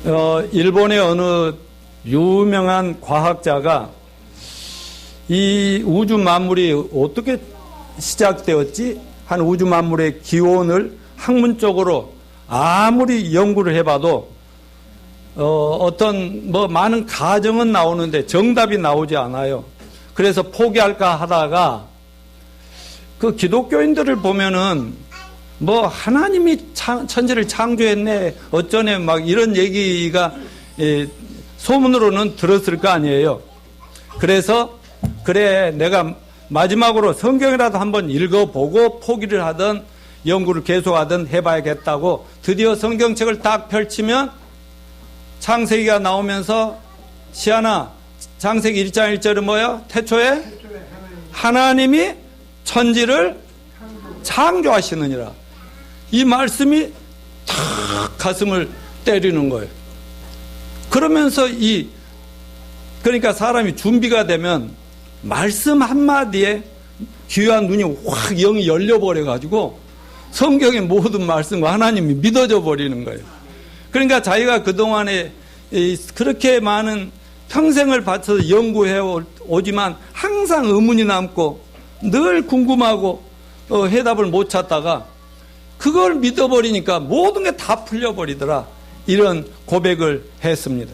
일본의 어느 유명한 과학자가 이 우주 만물이 어떻게 시작되었지? 한 우주 만물의 기원을 학문적으로 아무리 연구를 해봐도 어떤 많은 가정은 나오는데 정답이 나오지 않아요. 그래서 포기할까 하다가 그 기독교인들을 보면은 하나님이 천지를 창조했네 어쩌네 막 이런 얘기가 소문으로는 들었을 거 아니에요. 그래서 그래 내가 마지막으로 성경이라도 한번 읽어보고 포기를 하든 연구를 계속하든 해봐야겠다고 드디어 성경책을 딱 펼치면 창세기가 나오면서 시아나 창세기 1장 1절은 뭐예요? 태초에 하나님이 천지를 창조하시느니라. 이 말씀이 탁 가슴을 때리는 거예요. 그러면서 그러니까 사람이 준비가 되면 말씀 한마디에 귀한 눈이 확 영이 열려버려가지고 성경의 모든 말씀과 하나님이 믿어져 버리는 거예요. 그러니까 자기가 그동안에 그렇게 많은 평생을 바쳐서 연구해 오지만 항상 의문이 남고 늘 궁금하고 해답을 못 찾다가 그걸 믿어버리니까 모든 게 다 풀려버리더라. 이런 고백을 했습니다.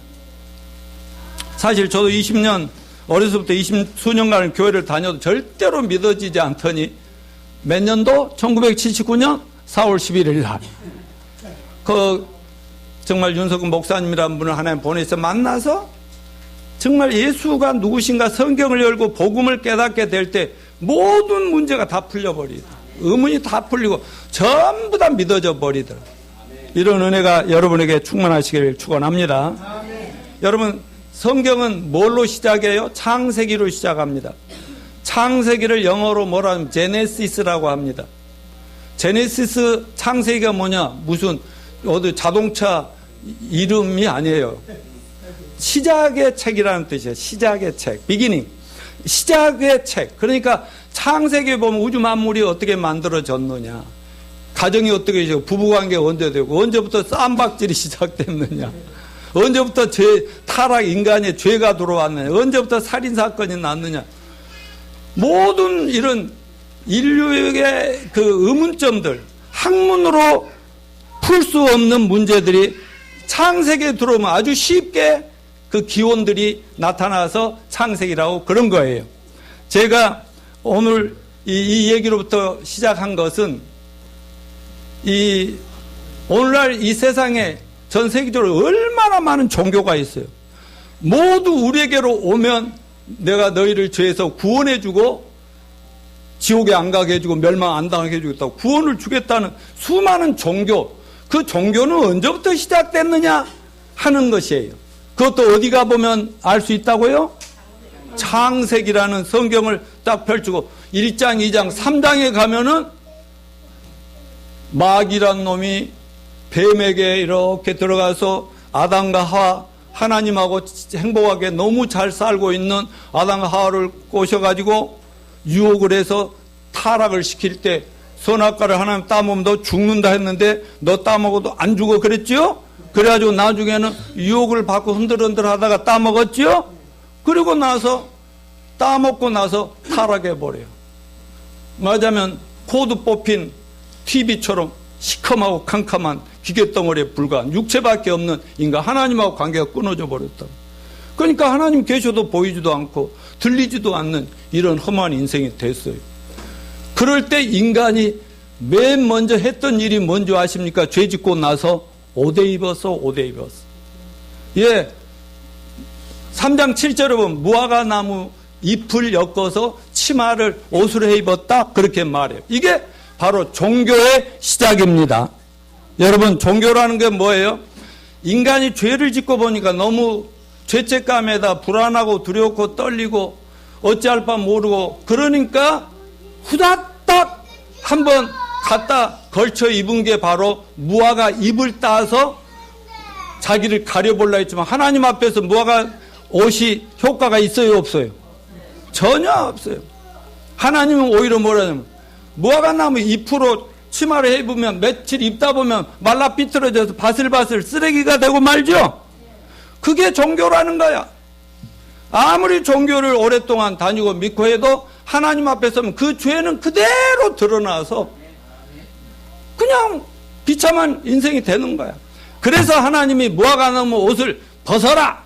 사실 저도 20년 어려서부터 20수년간 교회를 다녀도 절대로 믿어지지 않더니 몇 년도? 1979년 4월 11일 날 정말 윤석은 목사님이라는 분을 하나님 보내서 만나서 정말 예수가 누구신가 성경을 열고 복음을 깨닫게 될 때 모든 문제가 다 풀려버리더라. 의문이 다 풀리고 전부 다 믿어져 버리더라. 이런 은혜가 여러분에게 충만하시기를 축원합니다. 여러분 성경은 뭘로 시작해요? 창세기로 시작합니다. 창세기를 영어로 뭐라 하면 제네시스라고 합니다. 제네시스 창세기가 뭐냐? 무슨 어디 자동차 이름이 아니에요. 시작의 책이라는 뜻이에요. 시작의 책, 비기닝. 시작의 책. 그러니까 창세기에 보면 우주 만물이 어떻게 만들어졌느냐, 가정이 어떻게 되고 부부관계가 언제 되고 언제부터 쌈박질이 시작됐느냐, 언제부터 타락 인간의 죄가 들어왔느냐, 언제부터 살인사건이 났느냐, 모든 이런 인류의 그 의문점들, 학문으로 풀 수 없는 문제들이 창세기에 들어오면 아주 쉽게 그 기원들이 나타나서 창세기라고 그런 거예요. 제가 오늘 이 얘기로부터 시작한 것은 오늘날 이 세상에 전 세계적으로 얼마나 많은 종교가 있어요. 모두 우리에게로 오면 내가 너희를 죄에서 구원해주고 지옥에 안 가게 해주고 멸망 안 당하게 해주겠다고 구원을 주겠다는 수많은 종교, 그 종교는 언제부터 시작됐느냐 하는 것이에요. 그것도 어디 가보면 알 수 있다고요? 창세기라는 성경을 딱 펼치고 1장, 2장, 3장에 가면은 마귀란 놈이 뱀에게 이렇게 들어가서 아담과 하와, 하나님하고 행복하게 너무 잘 살고 있는 아담과 하와를 꼬셔가지고 유혹을 해서 타락을 시킬 때 선악과를 하나님 따먹으면 너 죽는다 했는데 너 따먹어도 안 죽어 그랬죠? 그래가지고 나중에는 유혹을 받고 흔들흔들 하다가 따먹었죠? 그리고 나서 따먹고 나서 타락해버려요. 말하자면 코드 뽑힌 TV처럼 시커멓고 캄캄한 기계덩어리에 불과한 육체밖에 없는 인간, 하나님하고 관계가 끊어져 버렸다. 그러니까 하나님 계셔도 보이지도 않고 들리지도 않는 이런 험한 인생이 됐어요. 그럴 때 인간이 맨 먼저 했던 일이 뭔지 아십니까? 죄 짓고 나서 옷 입었어. 예. 3장 7절에 보면 무화과 나무 잎을 엮어서 치마를 옷으로 해 입었다. 그렇게 말해요. 이게 바로 종교의 시작입니다. 여러분, 종교라는 게 뭐예요? 인간이 죄를 짓고 보니까 너무 죄책감에다 불안하고 두렵고 떨리고 어찌할 바 모르고 그러니까 후다닥 한번 갖다 걸쳐 입은 게 바로 무화과 잎을 따서 자기를 가려볼라 했지만 하나님 앞에서 무화과 옷이 효과가 있어요, 없어요? 전혀 없어요. 하나님은 오히려 뭐라냐면 무화과 나무 잎으로 치마를 입으면 며칠 입다 보면 말라 삐뚤어져서 바슬바슬 쓰레기가 되고 말죠. 그게 종교라는 거야. 아무리 종교를 오랫동안 다니고 믿고 해도 하나님 앞에 서면 그 죄는 그대로 드러나서 그냥 비참한 인생이 되는 거야. 그래서 하나님이 무화과나무 옷을 벗어라.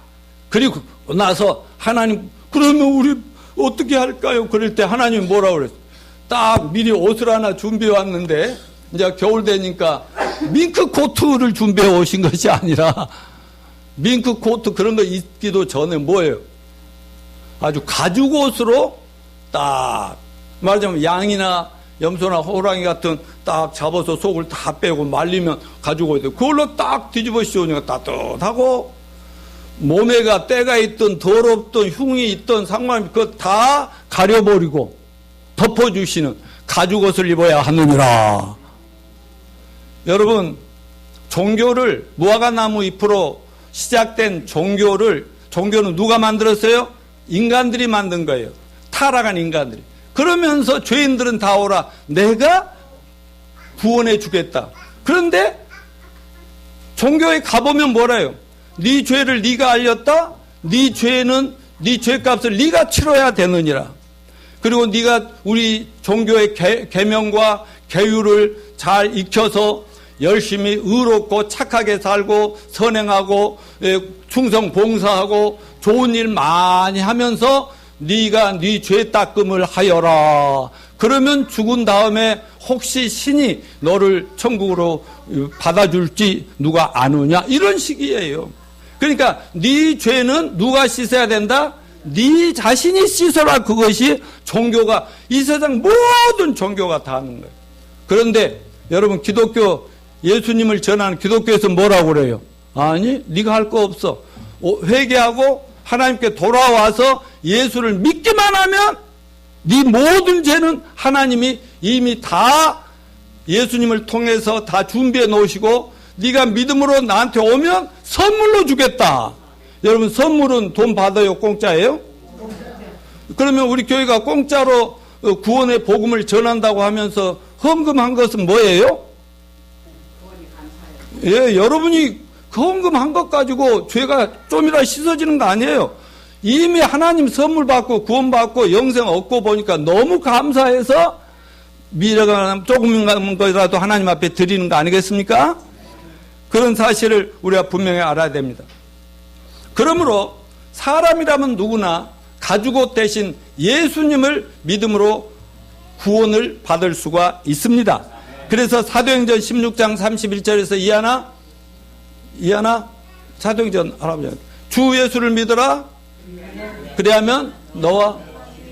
그리고 나서 하나님 그러면 우리 어떻게 할까요? 그럴 때 하나님이 뭐라고 그랬어? 딱 미리 옷을 하나 준비해 왔는데 이제 겨울 되니까 밍크 코트를 준비해 오신 것이 아니라 밍크 코트 그런 거 입기도 전에 뭐예요? 아주 가죽 옷으로 딱 말하자면 양이나 염소나 호랑이 같은 딱 잡아서 속을 다 빼고 말리면 가죽 옷이 그걸로 딱 뒤집어 씌우니까 따뜻하고 몸에가 때가 있든 더럽든 흉이 있든 상관없이 그거 다 가려버리고 덮어주시는 가죽 옷을 입어야 하느니라. 여러분 종교를 무화과나무 잎으로 시작된 종교는 누가 만들었어요? 인간들이 만든 거예요. 타락한 인간들이. 그러면서 죄인들은 다 오라. 내가 구원해 주겠다. 그런데 종교에 가보면 뭐래요? 네 죄를 네가 알렸다? 네 죄는 네 죄값을 네가 치러야 되느니라. 그리고 네가 우리 종교의 계명과 계율을 잘 익혀서 열심히 의롭고 착하게 살고 선행하고 충성 봉사하고 좋은 일 많이 하면서 네가 네 죄 닦음을 하여라. 그러면 죽은 다음에 혹시 신이 너를 천국으로 받아줄지 누가 아느냐 이런 식이에요. 그러니까 네 죄는 누가 씻어야 된다? 네 자신이 씻어라. 그것이 종교가 이 세상 모든 종교가 다 하는 거예요. 그런데 여러분 기독교 예수님을 전하는 기독교에서 뭐라고 그래요? 아니 네가 할 거 없어. 회개하고 하나님께 돌아와서 예수를 믿기만 하면 네 모든 죄는 하나님이 이미 다 예수님을 통해서 다 준비해 놓으시고 네가 믿음으로 나한테 오면 선물로 주겠다. 여러분 선물은 돈 받아요? 공짜예요? 그러면 우리 교회가 공짜로 구원의 복음을 전한다고 하면서 헌금한 것은 뭐예요? 예, 여러분이 헌금한 것 가지고 죄가 좀이라 씻어지는 거 아니에요. 이미 하나님 선물 받고 구원 받고 영생 얻고 보니까 너무 감사해서 미래가 조금인 것이라도 하나님 앞에 드리는 거 아니겠습니까? 그런 사실을 우리가 분명히 알아야 됩니다. 그러므로 사람이라면 누구나 가죽옷 대신 예수님을 믿음으로 구원을 받을 수가 있습니다. 그래서 사도행전 16장 31절에서 이하나 사도행전 할아버지 주 예수를 믿어라. 그래야면 너와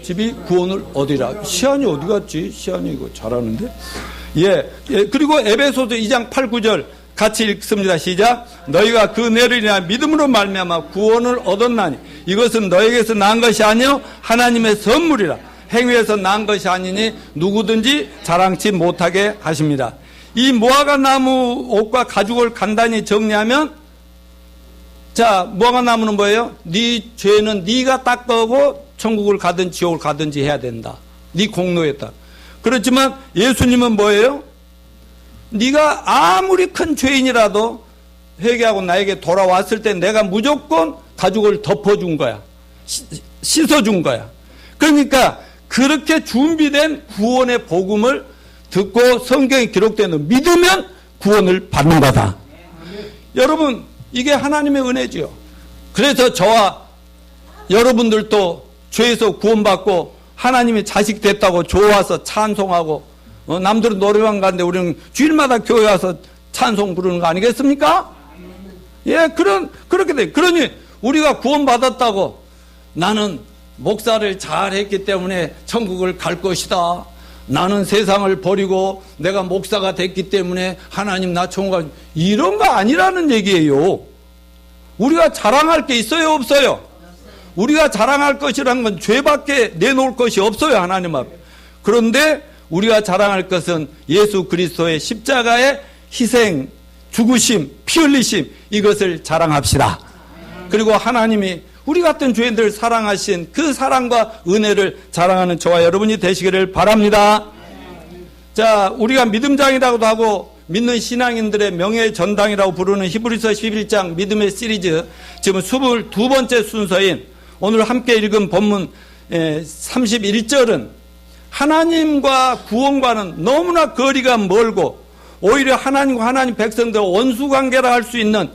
집이 구원을 얻으리라. 시안이 어디 갔지? 시안이 이거 잘하는데. 예. 그리고 에베소서 2장 8, 9절 같이 읽습니다. 시작. 너희가 그 내를 인하여 믿음으로 말미암아 구원을 얻었나니 이것은 너에게서 난 것이 아니요 하나님의 선물이라. 행위에서 난 것이 아니니 누구든지 자랑치 못하게 하십니다. 이 무화과나무 옷과 가죽을 간단히 정리하면 자 무화과나무는 뭐예요? 네 죄는 네가 닦아오고 천국을 가든 지옥을 가든지 해야 된다. 네 공로에 따라. 그렇지만 예수님은 뭐예요? 네가 아무리 큰 죄인이라도 회개하고 나에게 돌아왔을 때 내가 무조건 가죽을 덮어준 거야. 씻어준 거야. 그러니까 그렇게 준비된 구원의 복음을 듣고 성경에 기록되는 믿으면 구원을 받는 거다. 여러분 이게 하나님의 은혜지요. 그래서 저와 여러분들도 죄에서 구원받고 하나님의 자식 됐다고 좋아서 찬송하고 남들은 노래방 가는데 우리는 주일마다 교회 와서 찬송 부르는 거 아니겠습니까? 예, 그렇게 돼. 그러니 우리가 구원받았다고 나는 목사를 잘 했기 때문에 천국을 갈 것이다. 나는 세상을 버리고 내가 목사가 됐기 때문에 하나님 나 천국 갈 이런 거 아니라는 얘기예요. 우리가 자랑할 게 있어요, 없어요? 우리가 자랑할 것이라는 건 죄밖에 내놓을 것이 없어요, 하나님 앞에. 그런데 우리가 자랑할 것은 예수 그리스도의 십자가의 희생, 죽으심, 피 흘리심 이것을 자랑합시다. 그리고 하나님이 우리 같은 죄인들을 사랑하신 그 사랑과 은혜를 자랑하는 저와 여러분이 되시기를 바랍니다. 자, 우리가 믿음장이라고도 하고 믿는 신앙인들의 명예 전당이라고 부르는 히브리서 11장 믿음의 시리즈, 지금 22번째 순서인 오늘 함께 읽은 본문 31절은 하나님과 구원과는 너무나 거리가 멀고 오히려 하나님과 하나님 백성들 원수관계라 할 수 있는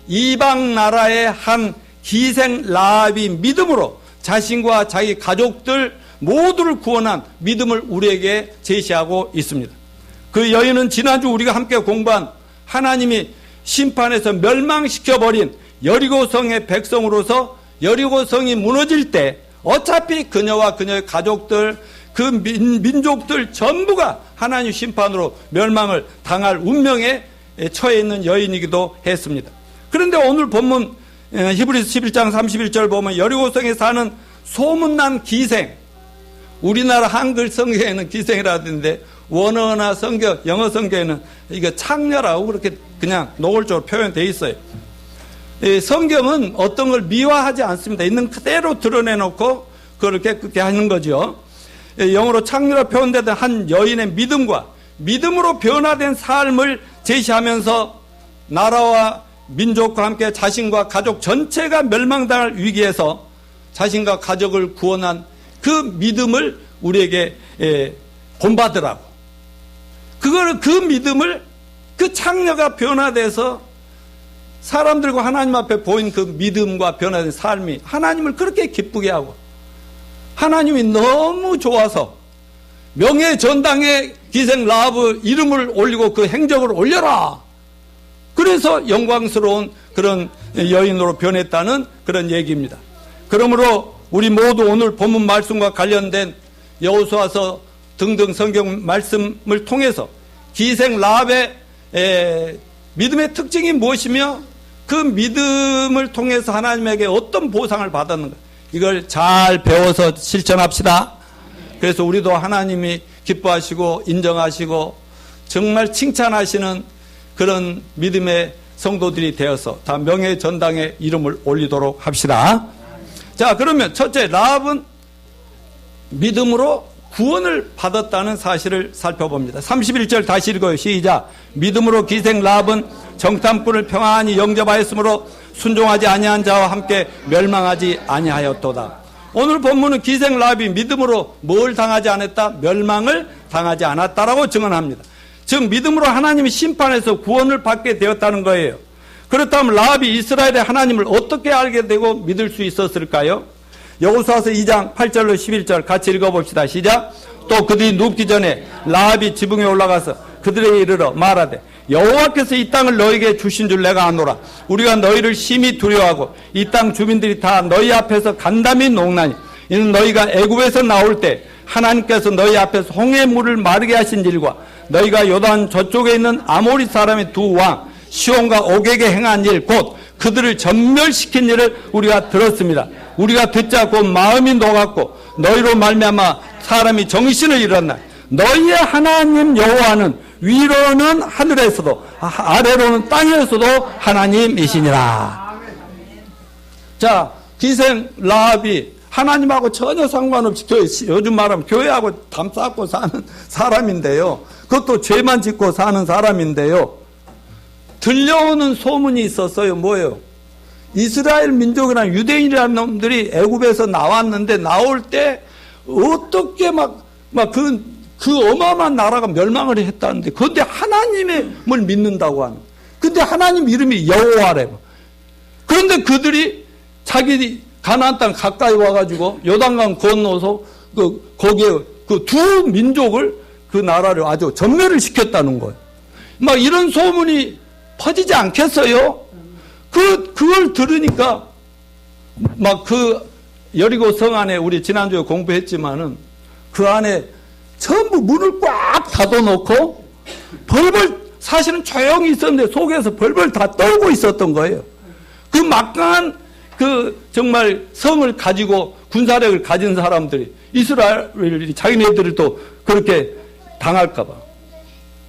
이방 나라의 한 기생 라합이 믿음으로 자신과 자기 가족들 모두를 구원한 믿음을 우리에게 제시하고 있습니다. 그 여인은 지난주 우리가 함께 공부한 하나님이 심판에서 멸망시켜버린 여리고성의 백성으로서 여리고성이 무너질 때 어차피 그녀와 그녀의 가족들, 그 민족들 전부가 하나님 심판으로 멸망을 당할 운명에 처해 있는 여인이기도 했습니다. 그런데 오늘 본문 히브리서 11장 31절 보면 여리고성에 사는 소문난 기생, 우리나라 한글 성경에는 기생이라던데 원어나 성경, 영어 성경에는 이거 창녀라고 그렇게 그냥 노골적으로 표현되어 있어요. 성경은 어떤 걸 미화하지 않습니다. 있는 그대로 드러내놓고 그렇게 하는 거죠. 영어로 창녀로 표현되던 한 여인의 믿음과 믿음으로 변화된 삶을 제시하면서 나라와 민족과 함께 자신과 가족 전체가 멸망당할 위기에서 자신과 가족을 구원한 그 믿음을 우리에게 본받으라고. 그 믿음을, 그 창녀가 변화돼서 사람들과 하나님 앞에 보인 그 믿음과 변화된 삶이 하나님을 그렇게 기쁘게 하고 하나님이 너무 좋아서 명예 전당에 기생 라합의 이름을 올리고 그 행적을 올려라. 그래서 영광스러운 그런 여인으로 변했다는 그런 얘기입니다. 그러므로 우리 모두 오늘 본문 말씀과 관련된 여호수아서 등등 성경 말씀을 통해서 기생 라합의 믿음의 특징이 무엇이며 그 믿음을 통해서 하나님에게 어떤 보상을 받았는가, 이걸 잘 배워서 실천합시다. 그래서 우리도 하나님이 기뻐하시고 인정하시고 정말 칭찬하시는 그런 믿음의 성도들이 되어서 다 명예 전당에 이름을 올리도록 합시다. 자, 그러면 첫째, 라합은 믿음으로 구원을 받았다는 사실을 살펴봅니다. 31절 다시 읽어요. 시작. 믿음으로 기생 라합은 정탐꾼을 평안히 영접하였으므로 순종하지 아니한 자와 함께 멸망하지 아니하였도다. 오늘 본문은 기생 라합이 믿음으로 뭘 당하지 않았다? 멸망을 당하지 않았다라고 증언합니다. 즉 믿음으로 하나님의 심판에서 구원을 받게 되었다는 거예요. 그렇다면 라합이 이스라엘의 하나님을 어떻게 알게 되고 믿을 수 있었을까요? 여호수아서 2장 8절로 11절 같이 읽어봅시다. 시작. 또 그들이 눕기 전에 라합이 지붕에 올라가서 그들에게 이르러 말하되 여호와께서 이 땅을 너희에게 주신 줄 내가 아노라. 우리가 너희를 심히 두려워하고 이 땅 주민들이 다 너희 앞에서 간담이 녹나니 이는 너희가 애굽에서 나올 때 하나님께서 너희 앞에서 홍해 물을 마르게 하신 일과 너희가 요단 저쪽에 있는 아모리 사람의 두 왕 시온과 옥에게 행한 일 곧 그들을 전멸시킨 일을 우리가 들었습니다. 우리가 듣자 곧 마음이 녹았고 너희로 말미암아 사람이 정신을 잃었나. 너희의 하나님 여호와는 위로는 하늘에서도 아래로는 땅에서도 하나님이시니라. 자, 기생 라합이 하나님하고 전혀 상관없이 요즘 말하면 교회하고 담 쌓고 사는 사람인데요. 그것도 죄만 짓고 사는 사람인데요. 들려오는 소문이 있었어요. 뭐예요? 이스라엘 민족이란 유대인이라는 놈들이 애굽에서 나왔는데 나올 때 어떻게 그 어마어마한 나라가 멸망을 했다는데 그런데 하나님을 믿는다고 하는. 근데 하나님 이름이 여호와래. 그런데 그들이 자기 가나안 땅 가까이 와가지고 요단강 건너서 거기에 그 두 민족을 그 나라를 아주 전멸을 시켰다는 거예요. 막 이런 소문이 퍼지지 않겠어요? 그걸 들으니까 막 그 여리고 성 안에 우리 지난주에 공부했지만은 그 안에 전부 문을 꽉 닫아놓고 벌벌 사실은 조용히 있었는데 속에서 벌벌 다 떨고 있었던 거예요. 그 막강한 그 정말 성을 가지고 군사력을 가진 사람들이 이스라엘이 자기네들을 또 그렇게 당할까봐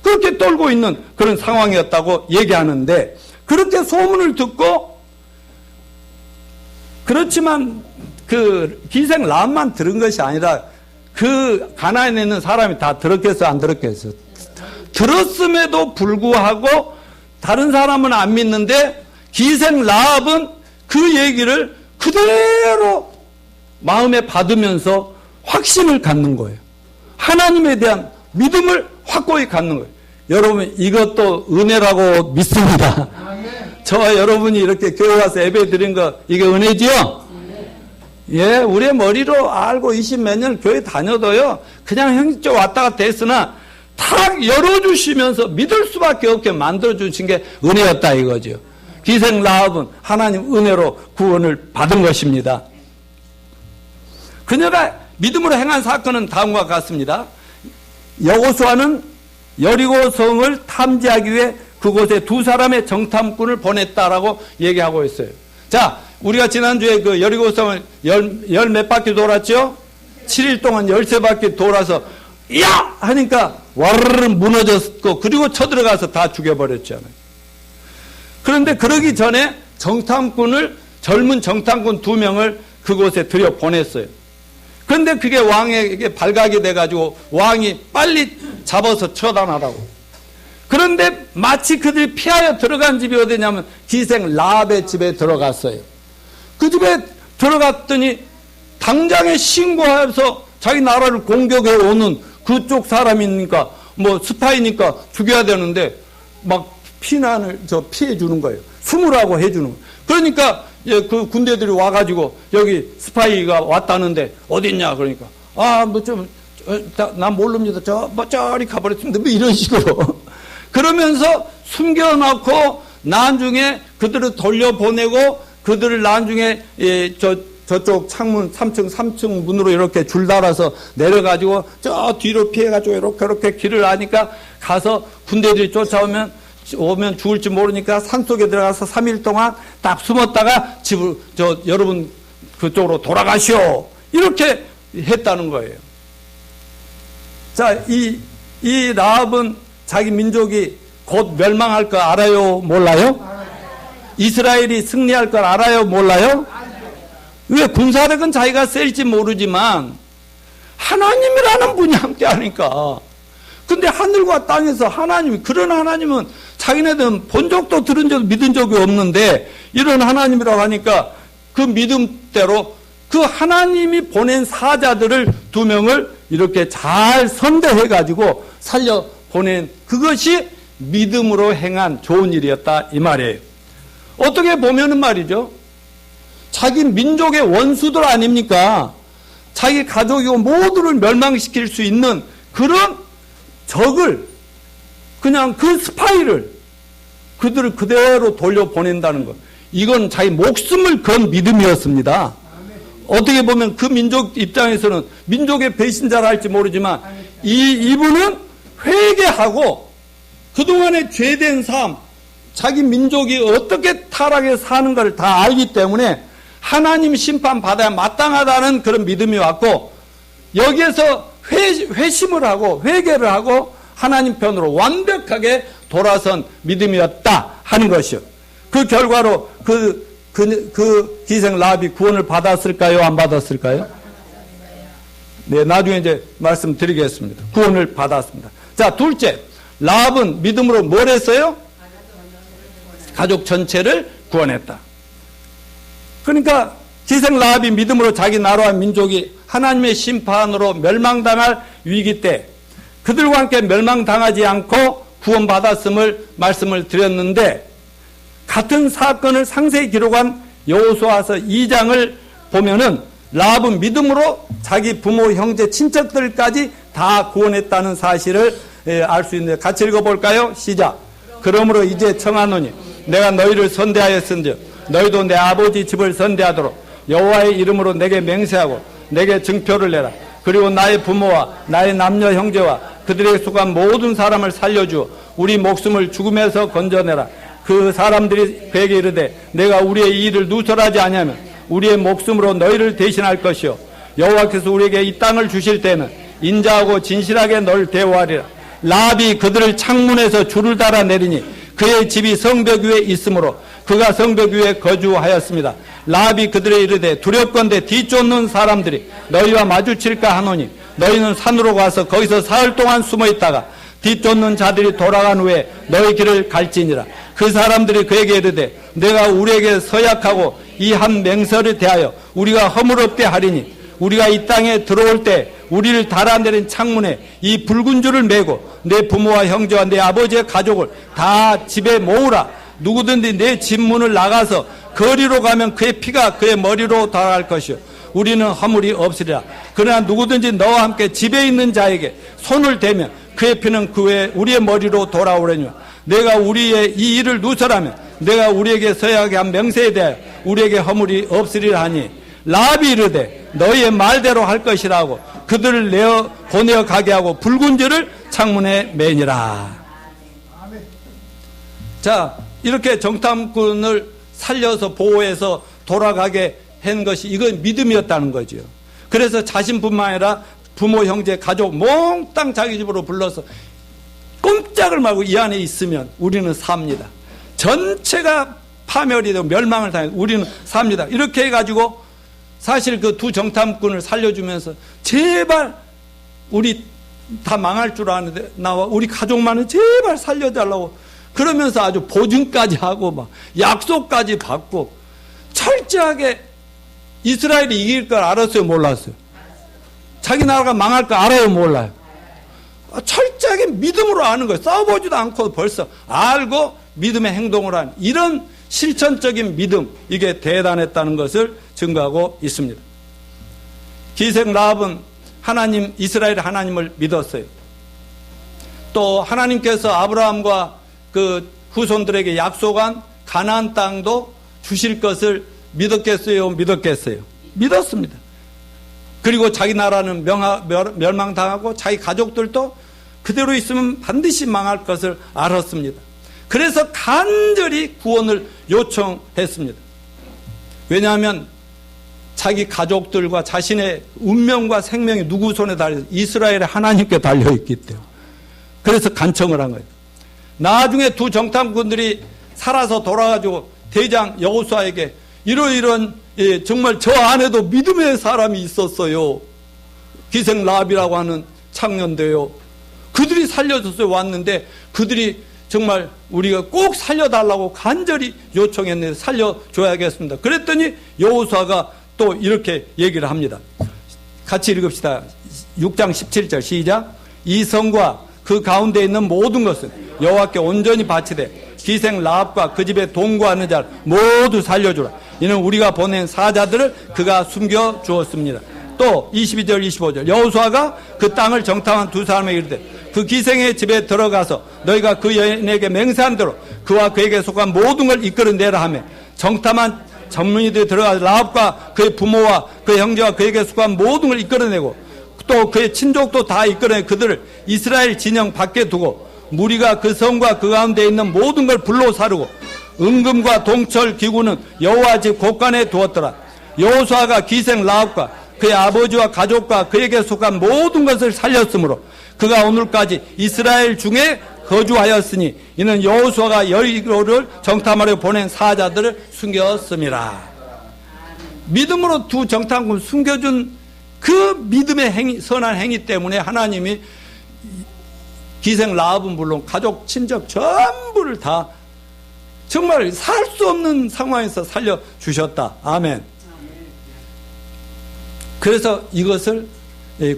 그렇게 떨고 있는 그런 상황이었다고 얘기하는데 그렇게 소문을 듣고 그렇지만 그 기생 라합만 들은 것이 아니라 그 가나안에 있는 사람이 다 들었겠어, 안 들었겠어? 들었음에도 불구하고 다른 사람은 안 믿는데 기생 라합은 그 얘기를 그대로 마음에 받으면서 확신을 갖는 거예요. 하나님에 대한 믿음을 확고히 갖는 거예요. 여러분, 이것도 은혜라고 믿습니다. 저와 여러분이 이렇게 교회 와서 예배 드린 거, 이게 은혜지요? 예, 우리의 머리로 알고 20몇 년 교회 다녀도요, 그냥 형식 왔다 갔다 했으나, 탁 열어주시면서 믿을 수밖에 없게 만들어주신 게 은혜였다 이거죠. 기생 라합은 하나님 은혜로 구원을 받은 것입니다. 그녀가 믿음으로 행한 사건은 다음과 같습니다. 여호수아는 여리고 성을 탐지하기 위해 그곳에 두 사람의 정탐꾼을 보냈다라고 얘기하고 있어요. 자, 우리가 지난주에 그 여리고 성을 열 몇 바퀴 돌았죠? 7일 동안 13바퀴 돌아서 야! 하니까 와르르 무너졌고 그리고 쳐들어가서 다 죽여버렸잖아요. 그런데 그러기 전에 젊은 정탐꾼 2명을 그곳에 들여보냈어요. 그런데 그게 왕에게 발각이 돼가지고 왕이 빨리 잡아서 처단하라고. 그런데 마치 그들이 피하여 들어간 집이 어디냐면 기생 라합의 집에 들어갔어요. 그 집에 들어갔더니 당장에 신고해서 자기 나라를 공격해 오는 그쪽 사람이니까 뭐 스파이니까 죽여야 되는데 막 피난을 피해 주는 거예요. 숨으라고 해 주는 거예요. 그러니까 그 군대들이 와가지고 여기 스파이가 왔다는데 어디 있냐 그러니까 난 모릅니다. 저리 가버렸습니다. 뭐 이런 식으로 그러면서 숨겨놓고 나중에 그들을 돌려보내고 그들을 나중에 저쪽 창문 3층 문으로 이렇게 줄 달아서 내려가지고 저 뒤로 피해가지고 이렇게 길을 아니까 가서 군대들이 쫓아오면 죽을지 모르니까 산속에 들어가서 3일 동안 딱 숨었다가 여러분 그쪽으로 돌아가시오. 이렇게 했다는 거예요. 자, 이 라합은 자기 민족이 곧 멸망할 거 알아요? 몰라요? 이스라엘이 승리할 걸 알아요? 몰라요? 왜 군사력은 자기가 셀지 모르지만 하나님이라는 분이 함께 하니까. 근데 하늘과 땅에서 하나님이, 그런 하나님은 자기네들은 본 적도 들은 적도 믿은 적이 없는데 이런 하나님이라고 하니까 그 믿음대로 그 하나님이 보낸 사자들을 2명을 이렇게 잘 선대해가지고 살려 보낸 그것이 믿음으로 행한 좋은 일이었다 이 말이에요. 어떻게 보면은 말이죠. 자기 민족의 원수들 아닙니까? 자기 가족이고 모두를 멸망시킬 수 있는 그런 적을 그냥 그 스파이를 그들을 그대로 돌려보낸다는 것. 이건 자기 목숨을 건 믿음이었습니다. 어떻게 보면 그 민족 입장에서는 민족의 배신자라 할지 모르지만 이분은 회개하고 그동안의 죄된 삶, 자기 민족이 어떻게 타락해 사는가를 다 알기 때문에 하나님 심판 받아야 마땅하다는 그런 믿음이 왔고 여기에서 회심을 하고 회개를 하고 하나님 편으로 완벽하게 돌아선 믿음이었다 하는 것이요. 그 결과로 그 기생 라합이 구원을 받았을까요? 안 받았을까요? 네, 나중에 이제 말씀드리겠습니다. 구원을 받았습니다. 자, 둘째, 라합은 믿음으로 뭘 했어요? 가족 전체를 구원했다. 그러니까 기생 라합이 믿음으로 자기 나라와 민족이 하나님의 심판으로 멸망당할 위기 때 그들과 함께 멸망당하지 않고 구원받았음을 말씀을 드렸는데 같은 사건을 상세히 기록한 여호수아서 2장을 보면은 라합은 믿음으로 자기 부모, 형제, 친척들까지 다 구원했다는 사실을 알 수 있는데 같이 읽어볼까요? 시작. 그러므로 이제 청하노니 내가 너희를 선대하였은즉 너희도 내 아버지 집을 선대하도록 여호와의 이름으로 내게 맹세하고 내게 증표를 내라. 그리고 나의 부모와 나의 남녀 형제와 그들에게 속한 모든 사람을 살려주어 우리 목숨을 죽음에서 건져내라. 그 사람들이 그에게 이르되 내가 우리의 이 일을 누설하지 아니하면 우리의 목숨으로 너희를 대신할 것이요 여호와께서 우리에게 이 땅을 주실 때는 인자하고 진실하게 너를 대우하리라. 라합이 그들을 창문에서 줄을 달아 내리니 그의 집이 성벽 위에 있으므로 그가 성벽 위에 거주하였습니다. 라합이 그들의 이르되 두렵건대 뒤쫓는 사람들이 너희와 마주칠까 하노니 너희는 산으로 가서 거기서 사흘 동안 숨어 있다가 뒤쫓는 자들이 돌아간 후에 너희 길을 갈지니라. 그 사람들이 그에게 이르되 내가 우리에게 서약하고 이 한 맹세를 대하여 우리가 허물없게 하리니 우리가 이 땅에 들어올 때 우리를 달아내린 창문에 이 붉은 줄을 메고 내 부모와 형제와 내 아버지의 가족을 다 집에 모으라. 누구든지 내 집 문을 나가서 거리로 가면 그의 피가 그의 머리로 닿을 것이요 우리는 허물이 없으리라. 그러나 누구든지 너와 함께 집에 있는 자에게 손을 대면 그의 피는 그 외에 우리의 머리로 돌아오려니와 내가 우리의 이 일을 누설하면 내가 우리에게 서약하게 한 명세에 대하여 우리에게 허물이 없으리라 하니 라합이 이르되 너희의 말대로 할 것이라고 그들을 내어 보내어 가게 하고 붉은 줄을 창문에 매니라. 자, 이렇게 정탐꾼을 살려서 보호해서 돌아가게 한 것이 이건 믿음이었다는 거죠. 그래서 자신뿐만 아니라 부모, 형제, 가족 몽땅 자기 집으로 불러서 꼼짝을 말고 이 안에 있으면 우리는 삽니다. 전체가 파멸이 되고 멸망을 당해서 우리는 삽니다. 이렇게 해가지고 사실 그 두 정탐꾼을 살려주면서 제발 우리 다 망할 줄 아는데 나와 우리 가족만은 제발 살려달라고 그러면서 아주 보증까지 하고 막 약속까지 받고 철저하게 이스라엘이 이길 걸 알았어요, 몰랐어요? 자기 나라가 망할 걸 알아요, 몰라요? 철저하게 믿음으로 아는 거예요. 싸워보지도 않고 벌써 알고 믿음의 행동을 한 이런 실천적인 믿음, 이게 대단했다는 것을 증거하고 있습니다. 기생 라합은 하나님, 이스라엘 하나님을 믿었어요. 또 하나님께서 아브라함과 그 후손들에게 약속한 가나안 땅도 주실 것을 믿었겠어요? 믿었겠어요? 믿었습니다. 그리고 자기 나라는 멸망당하고 자기 가족들도 그대로 있으면 반드시 망할 것을 알았습니다. 그래서 간절히 구원을 요청했습니다. 왜냐하면 자기 가족들과 자신의 운명과 생명이 누구 손에 달려 이스라엘의 하나님께 달려있기 때문에 그래서 간청을 한 거예요. 나중에 두 정탐꾼들이 살아서 돌아가지고 대장 여호수아에게 이런 정말 저 안에도 믿음의 사람이 있었어요. 기생 라합이라고 하는 청년도요. 그들이 살려줬어요. 왔는데 그들이 정말 우리가 꼭 살려달라고 간절히 요청했는데 살려줘야겠습니다. 그랬더니 여호수아가 또 이렇게 얘기를 합니다. 같이 읽읍시다. 6장 17절 시작. 이 성과 그 가운데 있는 모든 것은 여호와께 온전히 바치되 기생 라합과 그 집에 동거하는 자를 모두 살려주라. 이는 우리가 보낸 사자들을 그가 숨겨 주었습니다. 또 22절 25절 여호수아가 그 땅을 정탐한 두 사람에게 이르되 그 기생의 집에 들어가서 너희가 그 여인에게 맹세한 대로 그와 그에게 속한 모든 걸 이끌어내라 하며 정탐한 전문의들이 들어가서 라합과 그의 부모와 그의 형제와 그에게 속한 모든 걸 이끌어내고 또 그의 친족도 다 이끌어내 그들을 이스라엘 진영 밖에 두고 무리가 그 성과 그 가운데 있는 모든 걸 불로 사르고 은금과 동철 기구는 여호와 집 곳간에 두었더라. 여호수아가 기생 라합과 그의 아버지와 가족과 그에게 속한 모든 것을 살렸으므로 그가 오늘까지 이스라엘 중에 거주하였으니 이는 여호수아가 여리고를 정탐하려 보낸 사자들을 숨겼음이라. 믿음으로 두 정탐꾼 숨겨준 그 믿음의 행위, 선한 행위 때문에 하나님이 기생 라합은 물론 가족, 친척 전부를 다 정말 살 수 없는 상황에서 살려주셨다. 아멘. 그래서 이것을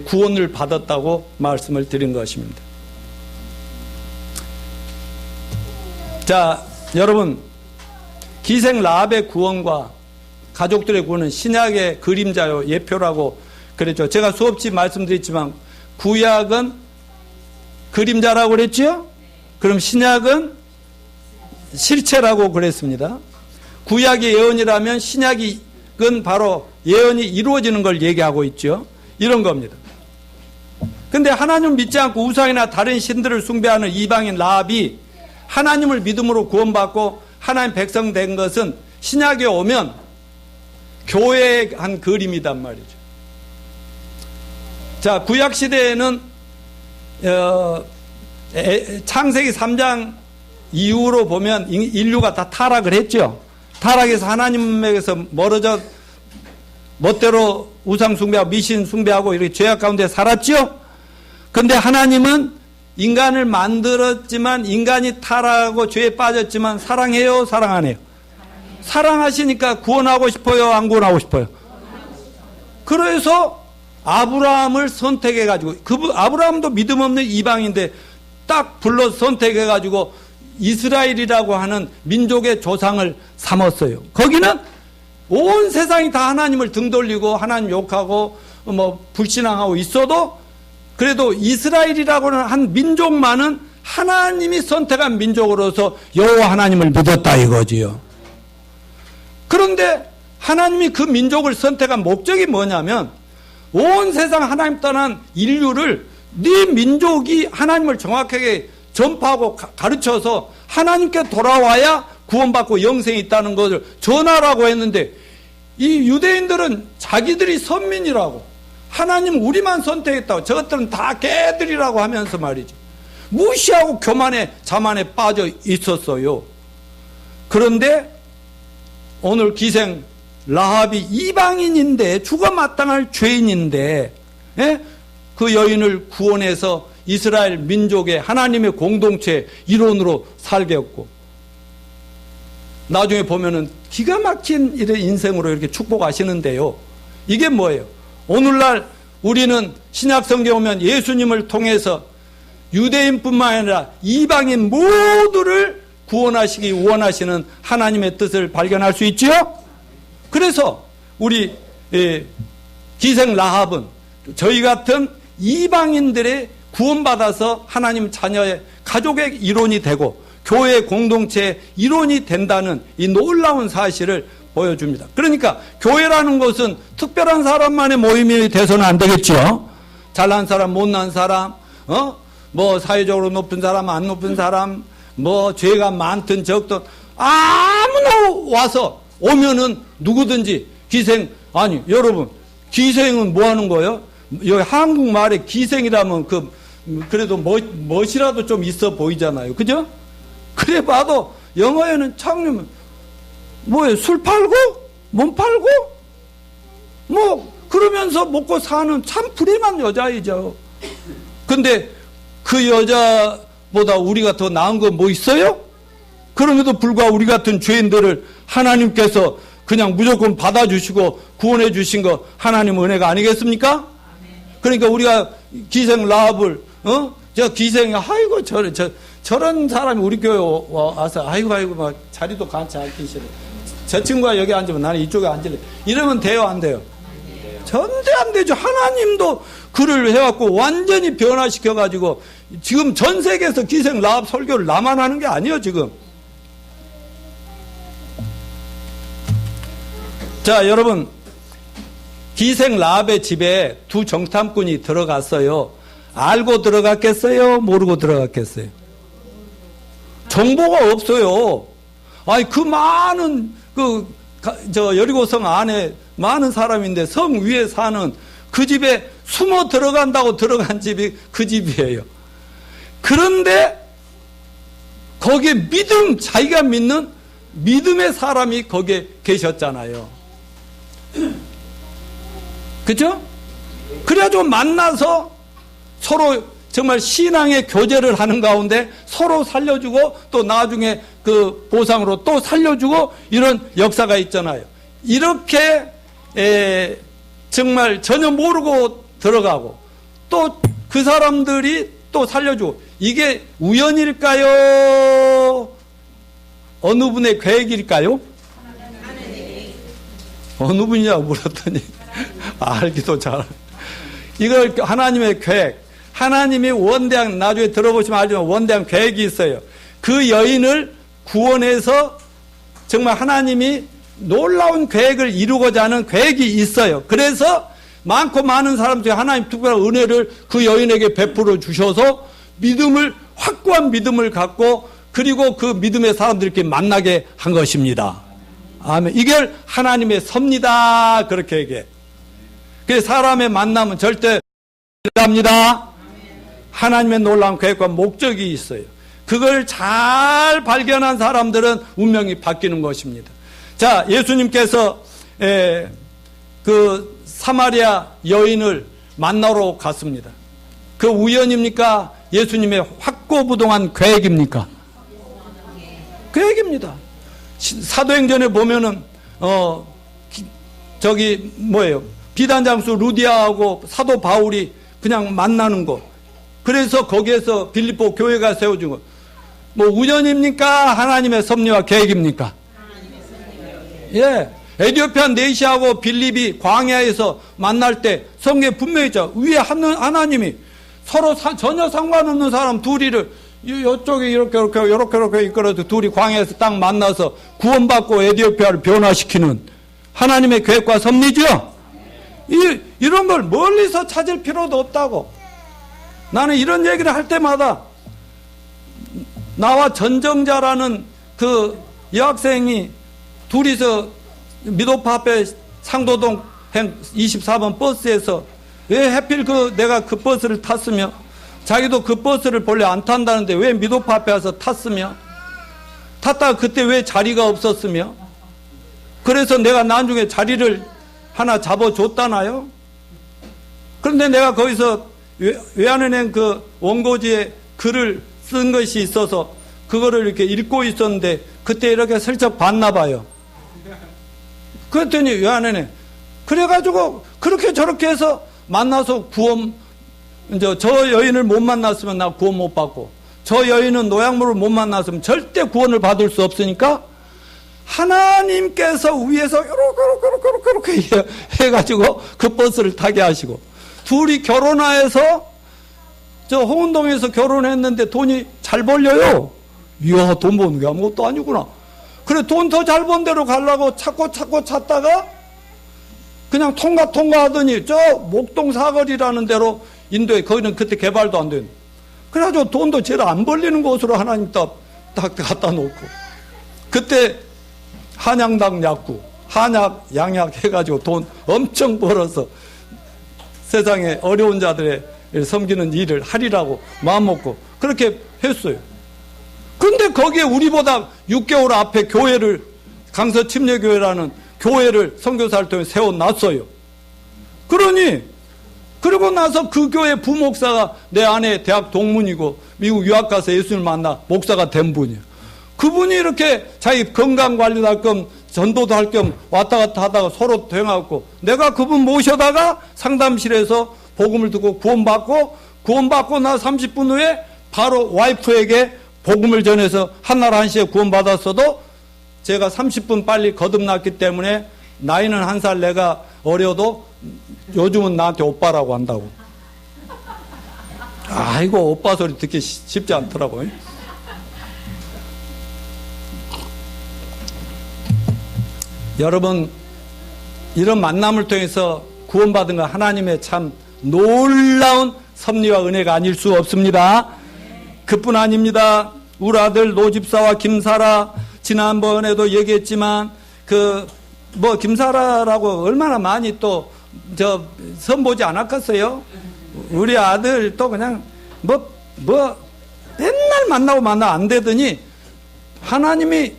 구원을 받았다고 말씀을 드린 것입니다. 자, 여러분, 기생 라합의 구원과 가족들의 구원은 신약의 그림자요, 예표라고 그랬죠. 제가 수없이 말씀드렸지만 구약은 그림자라고 그랬죠? 그럼 신약은 실체라고 그랬습니다. 구약이 예언이라면 신약은 바로 예언이 이루어지는 걸 얘기하고 있죠. 이런 겁니다. 근데 하나님을 믿지 않고 우상이나 다른 신들을 숭배하는 이방인 라합이 하나님을 믿음으로 구원받고 하나님 백성 된 것은 신약에 오면 교회의 한 그림이단 말이죠. 자, 구약 시대에는 창세기 3장 이후로 보면 인류가 다 타락을 했죠. 타락해서 하나님에게서 멀어져 멋대로 우상 숭배하고 미신 숭배하고 이렇게 죄악 가운데 살았죠. 근데 하나님은 인간을 만들었지만 인간이 타락하고 죄에 빠졌지만 사랑해요, 사랑 안 해요? 사랑하시니까 구원하고 싶어요, 안 구원하고 싶어요? 그래서 아브라함을 선택해가지고, 아브라함도 믿음 없는 이방인데 딱 불러 선택해가지고 이스라엘이라고 하는 민족의 조상을 삼았어요. 거기는 온 세상이 다 하나님을 등 돌리고 하나님 욕하고 뭐 불신앙하고 있어도 그래도 이스라엘이라고 하는 한 민족만은 하나님이 선택한 민족으로서 여호와 하나님을 믿었다 이거지요. 그런데 하나님이 그 민족을 선택한 목적이 뭐냐면 온 세상 하나님 떠난 인류를 네 민족이 하나님을 정확하게 전파하고 가르쳐서 하나님께 돌아와야 구원받고 영생이 있다는 것을 전하라고 했는데 이 유대인들은 자기들이 선민이라고 하나님 우리만 선택했다고 저것들은 다 개들이라고 하면서 말이죠. 무시하고 교만에 자만에 빠져 있었어요. 그런데 오늘 기생 라합이 이방인인데 죽어 마땅할 죄인인데 그 여인을 구원해서 이스라엘 민족의 하나님의 공동체 일원으로 살게 했고 나중에 보면은 기가 막힌 이런 인생으로 이렇게 축복하시는데요. 이게 뭐예요? 오늘날 우리는 신약 성경 오면 예수님을 통해서 유대인뿐만 아니라 이방인 모두를 구원하시기 원하시는 하나님의 뜻을 발견할 수 있죠. 그래서 우리 기생 라합은 저희 같은 이방인들의 구원받아서 하나님 자녀의 가족의 일원이 되고 교회 공동체의 일원이 된다는 이 놀라운 사실을 보여줍니다. 그러니까 교회라는 것은 특별한 사람만의 모임이 돼서는 안 되겠죠. 잘난 사람, 못난 사람, 뭐 사회적으로 높은 사람, 안 높은 사람, 뭐 죄가 많든 적든 아무나 와서 오면은 누구든지 기생, 아니 여러분 기생은 뭐 하는 거예요? 여기 한국말에 기생이라면 그래도 멋이라도 좀 있어 보이잖아요. 그죠? 그래 봐도 영어에는 참 뭐예요? 술 팔고 몸 팔고 뭐 그러면서 먹고 사는 참 불행한 여자이죠. 근데 그 여자보다 우리가 더 나은 건 뭐 있어요? 그럼에도 불구하고 우리 같은 죄인들을 하나님께서 그냥 무조건 받아주시고 구원해 주신 거 하나님 은혜가 아니겠습니까? 그러니까 우리가 기생 라합을 저 기생이 아이고 저런 사람이 우리 교회 와서 아이고 막 자리도 같이 앉기 싫어. 저 친구가 여기 앉으면 나는 이쪽에 앉을래. 이러면 돼요, 안 돼요? 전대 안 되죠. 하나님도 그를 해갖고 완전히 변화시켜가지고 지금 전 세계에서 기생 라합 설교를 나만 하는 게 아니에요, 지금. 자, 여러분. 기생 라합의 집에 두 정탐꾼이 들어갔어요. 알고 들어갔겠어요? 모르고 들어갔겠어요? 정보가 없어요. 아니, 그 많은, 여리고성 안에 많은 사람인데 성 위에 사는 그 집에 숨어 들어간다고 들어간 집이 그 집이에요. 그런데 거기에 자기가 믿는 믿음의 사람이 거기에 계셨잖아요. 그죠? 그래가지고 만나서 서로 정말 신앙의 교제를 하는 가운데 서로 살려주고 또 나중에 그 보상으로 또 살려주고 이런 역사가 있잖아요. 이렇게 정말 전혀 모르고 들어가고 또 그 사람들이 또 살려주고 이게 우연일까요? 어느 분의 계획일까요? 어느 분이냐고 물었더니 알기도 잘. 이걸 하나님의 계획, 하나님이 원대한, 나중에 들어보시면 알지만 원대한 계획이 있어요. 그 여인을 구원해서 정말 하나님이 놀라운 계획을 이루고자 하는 계획이 있어요. 그래서 많고 많은 사람 중에 하나님 특별한 은혜를 그 여인에게 베풀어 주셔서 확고한 믿음을 갖고 그리고 그 믿음의 사람들끼리 만나게 한 것입니다. 아멘. 이걸 하나님의 섭니다. 그렇게 얘기해. 그래서 사람의 만남은 절대 합니다. 하나님의 놀라운 계획과 목적이 있어요. 그걸 잘 발견한 사람들은 운명이 바뀌는 것입니다. 자, 예수님께서 그 사마리아 여인을 만나러 갔습니다. 그 우연입니까? 예수님의 확고부동한 계획입니까? 계획입니다. 사도행전에 보면은 비단장수 루디아하고 사도 바울이 그냥 만나는 거. 그래서 거기에서 빌립보 교회가 세워진 거. 뭐 우연입니까? 하나님의 섭리와 계획입니까? 예. 에디오피아 네시하고 빌립이 광야에서 만날 때 성경에 분명히 있죠. 위에 하나님이 서로 전혀 상관없는 사람 둘이를 이쪽에 이렇게 이끌어서 둘이 광야에서 딱 만나서 구원받고 에디오피아를 변화시키는 하나님의 계획과 섭리죠. 이런 걸 멀리서 찾을 필요도 없다고. 나는 이런 얘기를 할 때마다 나와 전정자라는 그 여학생이 둘이서 미도파 앞에 상도동 행 24번 버스에서 왜 하필 내가 그 버스를 탔으며 자기도 그 버스를 본래 안 탄다는데 왜 미도파 앞에 와서 탔으며 탔다가 그때 왜 자리가 없었으며 그래서 내가 나중에 자리를 하나 잡아줬다나요? 그런데 내가 거기서 외환은행 그 원고지에 글을 쓴 것이 있어서 그거를 이렇게 읽고 있었는데 그때 이렇게 슬쩍 봤나 봐요. 그랬더니 외환은행 그래가지고 그렇게 저렇게 해서 만나서 구원 저 여인을 못 만났으면 나 구원 못 받고 저 여인은 노약물을 못 만났으면 절대 구원을 받을 수 없으니까 하나님께서 위에서 이렇게 해가지고 그 버스를 타게 하시고 둘이 결혼해서 저 홍은동에서 결혼했는데 돈이 잘 벌려요. 이야, 돈 버는 게 아무것도 아니구나. 그래 돈 더 잘 번 대로 가려고 찾고 찾다가 그냥 통과하더니 저 목동 사거리라는 데로 인도에 거기는 그때 개발도 안 된. 그래가지고 돈도 제일 안 벌리는 곳으로 하나님 딱 갖다 놓고 그때 한양당 약구 한약 양약 해가지고 돈 엄청 벌어서 세상에 어려운 자들의 섬기는 일을 하리라고 마음먹고 그렇게 했어요. 근데 거기에 우리보다 6개월 앞에 교회를 강서 침례교회라는 교회를 선교사를 통해 세워놨어요. 그러고 나서 그 교회 부목사가 내 아내 대학 동문이고 미국 유학 가서 예수님을 만나 목사가 된 분이에요. 그분이 이렇게 자기 건강관리도 할 겸 전도도 할 겸 왔다 갔다 하다가 서로 되어갖고 내가 그분 모셔다가 상담실에서 복음을 듣고 구원받고 나 30분 후에 바로 와이프에게 복음을 전해서 한날 한시에 구원받았어도 제가 30분 빨리 거듭났기 때문에 나이는 한 살 내가 어려도 요즘은 나한테 오빠라고 한다고. 아이고 오빠 소리 듣기 쉽지 않더라고요. 여러분 이런 만남을 통해서 구원받은 건 하나님의 참 놀라운 섭리와 은혜가 아닐 수 없습니다. 그뿐 아닙니다. 우리 아들 노집사와 김사라 지난번에도 얘기했지만 김사라라고 얼마나 많이 또 선보지 않았겠어요? 우리 아들 또 그냥 맨날 만나고 안 되더니 하나님이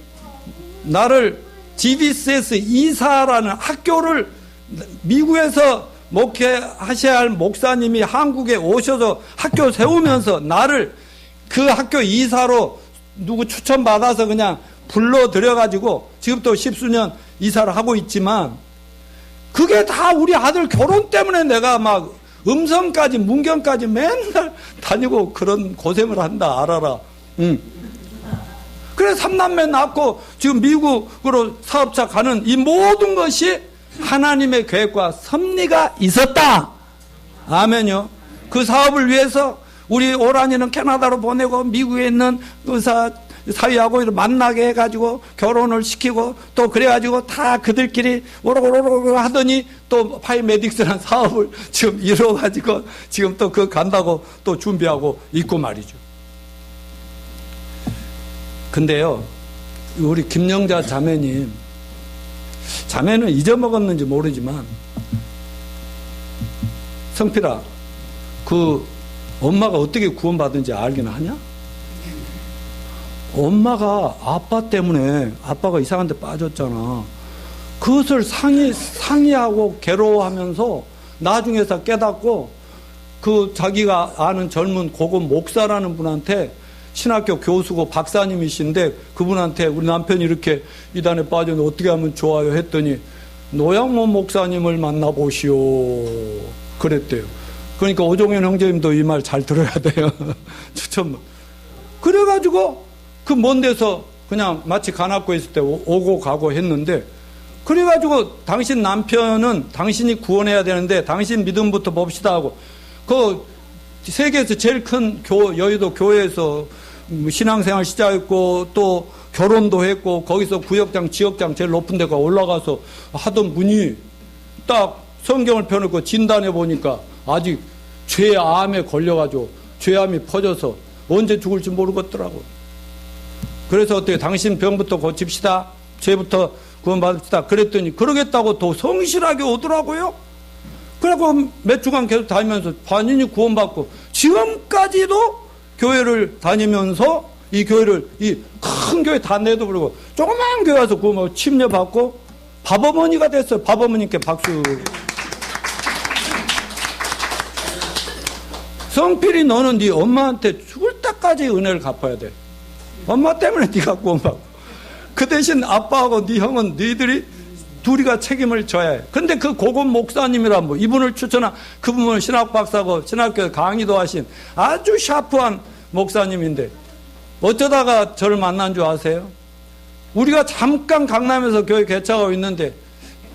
나를 GBCS 이사라는 학교를 미국에서 목회하셔야 할 목사님이 한국에 오셔서 학교 세우면서 나를 그 학교 이사로 누구 추천받아서 그냥 불러들여가지고 지금도 10수년 이사를 하고 있지만 그게 다 우리 아들 결혼 때문에 내가 막 음성까지 문경까지 맨날 다니고 그런 고생을 한다 알아라. 그래서 3남매 낳고 지금 미국으로 사업차 가는 이 모든 것이 하나님의 계획과 섭리가 있었다. 아멘요. 그 사업을 위해서 우리 오란이는 캐나다로 보내고 미국에 있는 의사 사위하고 만나게 해가지고 결혼을 시키고 또 그래가지고 다 그들끼리 오로로로 하더니 또 파이메딕스라는 사업을 지금 이뤄가지고 지금 또 간다고 또 준비하고 있고 말이죠. 근데요, 우리 김영자 자매는 잊어먹었는지 모르지만 성필아, 엄마가 어떻게 구원받은지 알긴 하냐? 엄마가 아빠 때문에 아빠가 이상한 데 빠졌잖아. 그것을 상의하고 괴로워하면서 나중에서 깨닫고 그 자기가 아는 젊은 고급 목사라는 분한테 신학교 교수고 박사님이신데 그분한테 우리 남편이 이렇게 이단에 빠졌는데 어떻게 하면 좋아요 했더니 노양모 목사님을 만나보시오 그랬대요. 그러니까 오종현 형제님도 이 말 잘 들어야 돼요. 추천. 그래가지고 그 먼 데서 그냥 마치 가납고 있을 때 오고 가고 했는데 그래가지고 당신 남편은 당신이 구원해야 되는데 당신 믿음부터 봅시다 하고 그 세계에서 제일 큰 여의도 교회에서 신앙생활 시작했고 또 결혼도 했고 거기서 구역장 지역장 제일 높은 데가 올라가서 하던 분이 딱 성경을 펴놓고 진단해 보니까 아직 죄암에 걸려가지고 죄암이 퍼져서 언제 죽을지 모르겠더라고. 그래서 어떻게 당신 병부터 고칩시다. 죄부터 구원받읍시다. 그랬더니 그러겠다고 더 성실하게 오더라고요. 그래갖고 몇 주간 계속 다니면서 반인이 구원받고 지금까지도 교회를 다니면서 이 교회를 이 큰 교회 다 내도 그러고 조그만 교회 와서 구원받고 침례받고 밥어머니가 됐어요. 밥어머니께 박수. 성필이 너는 네 엄마한테 죽을 때까지 은혜를 갚아야 돼. 엄마 때문에 네가 구원받고 그 대신 아빠하고 네 형은 너희들이 둘이가 책임을 져야 해. 근데 그 고급 목사님이란 뭐 이분을 추천한 그분은 신학 박사고 신학교 강의도 하신 아주 샤프한 목사님인데 어쩌다가 저를 만난 줄 아세요? 우리가 잠깐 강남에서 교회 개척하고 있는데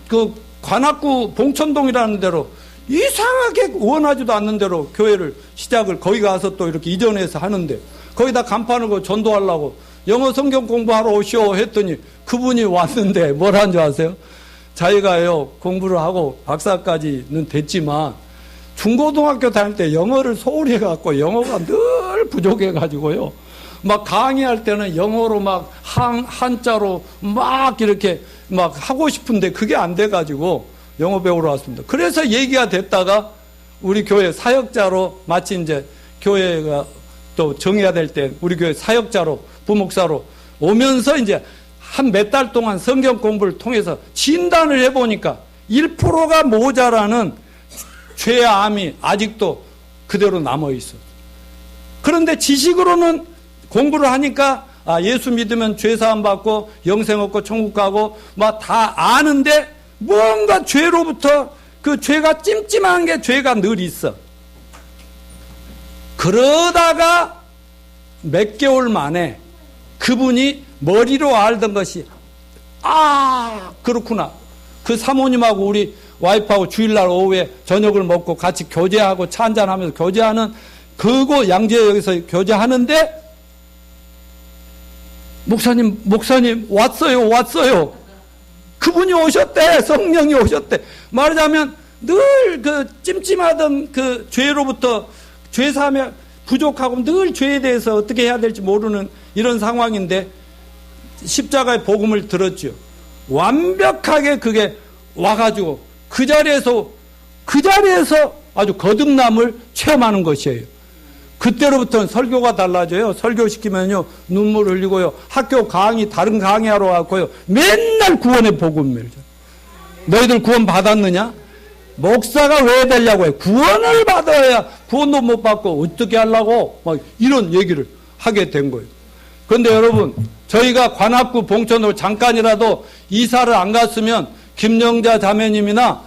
그 관악구 봉천동이라는 데로 이상하게 원하지도 않는 대로 교회를 시작을 거기 가서 또 이렇게 이전해서 하는데 거기다 간판을 거 전도하려고 영어 성경 공부하러 오시오 했더니 그분이 왔는데 뭘 한 줄 아세요? 자기가요 공부를 하고 박사까지는 됐지만 중고등학교 다닐 때 영어를 소홀히 해갖고 영어가 늘 부족해가지고요 막 강의할 때는 영어로 막 한자로 막 이렇게 막 하고 싶은데 그게 안 돼가지고 영어 배우러 왔습니다. 그래서 얘기가 됐다가 우리 교회 사역자로 마치 이제 교회가 또 정해야 될 때 우리 교회 사역자로 부목사로 오면서 이제 한 몇 달 동안 성경 공부를 통해서 진단을 해보니까 1%가 모자라는 죄암이 아직도 그대로 남아있어. 그런데 지식으로는 공부를 하니까 아, 예수 믿으면 죄사함 받고 영생 얻고 천국 가고 막 다 아는데 뭔가 죄로부터 그 죄가 찜찜한 게 죄가 늘 있어. 그러다가 몇 개월 만에 그분이 머리로 알던 것이 아 그렇구나. 그 사모님하고 우리 와이프하고 주일날 오후에 저녁을 먹고 같이 교제하고 차 한잔하면서 교제하는 그거 양재역에서 교제하는데 목사님 왔어요. 그분이 오셨대. 성령이 오셨대. 말하자면 늘 그 찜찜하던 그 죄로부터 죄사함에 부족하고 늘 죄에 대해서 어떻게 해야 될지 모르는 이런 상황인데 십자가의 복음을 들었죠. 완벽하게 그게 와가지고 그 자리에서 아주 거듭남을 체험하는 것이에요. 그때로부터는 설교가 달라져요. 설교시키면요 눈물 흘리고요. 학교 강의 다른 강의하러 왔고요. 맨날 구원의 복음을. 너희들 구원 받았느냐? 목사가 왜 되려고 해? 구원을 받아야 구원도 못 받고 어떻게 하려고? 막 이런 얘기를 하게 된 거예요. 그런데 여러분 저희가 관악구 봉천으로 잠깐이라도 이사를 안 갔으면 김영자 자매님이나